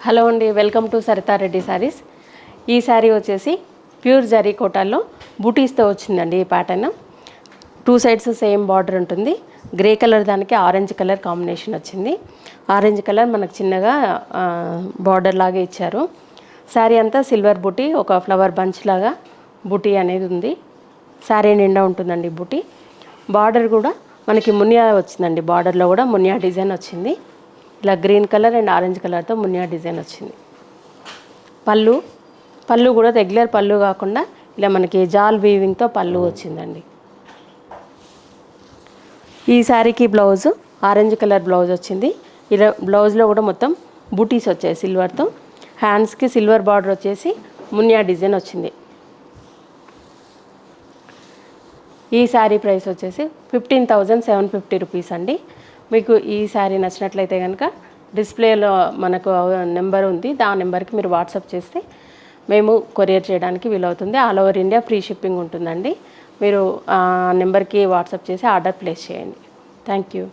Hello అండి, welcome to Saritha Reddy saris. ఈ శారీ వచ్చేసి ప్యూర్ జరీ కోటాల్లో బూటీస్తో వచ్చిందండి. ఈ ప్యాటర్న్ 2 సైడ్స్ సేమ్ బార్డర్ ఉంటుంది. గ్రే కలర్ దానికి ఆరెంజ్ కలర్ కాంబినేషన్ వచ్చింది. ఆరెంజ్ కలర్ మనకు చిన్నగా బార్డర్ లాగా ఇచ్చారు. శారీ అంతా సిల్వర్ బూటీ, ఒక ఫ్లవర్ బంచ్ లాగా బూటీ అనేది ఉంది. శారీ నిండా ఉంటుందండి బూటీ. బార్డర్ కూడా మనకి మునియా వచ్చిందండి. బార్డర్లో కూడా మునియా డిజైన్ వచ్చింది. ఇలా గ్రీన్ కలర్ అండ్ ఆరెంజ్ కలర్తో మునియా డిజైన్ వచ్చింది. పళ్ళు కూడా రెగ్యులర్ పళ్ళు కాకుండా ఇలా మనకి జాల్ వీవింగ్తో పళ్ళు వచ్చిందండి. ఈ శారీకి బ్లౌజ్ ఆరెంజ్ కలర్ బ్లౌజ్ వచ్చింది. ఇలా బ్లౌజ్లో కూడా మొత్తం బూటీస్ వచ్చాయి సిల్వర్తో. హ్యాండ్స్కి సిల్వర్ బార్డర్ వచ్చేసి మునియా డిజైన్ వచ్చింది. ఈ శారీ ప్రైస్ వచ్చేసి 15,750 రూపీస్ అండి. మీకు ఈ శారీ నచ్చినట్లయితే కనుక డిస్ప్లేలో మనకు నెంబర్ ఉంది. ఆ నెంబర్కి మీరు వాట్సాప్ చేస్తే మేము కొరియర్ చేయడానికి వీలవుతుంది. All over India free shipping ఉంటుందండి. మీరు ఆ నెంబర్కి వాట్సాప్ చేసి ఆర్డర్ ప్లేస్ చేయండి. Thank you.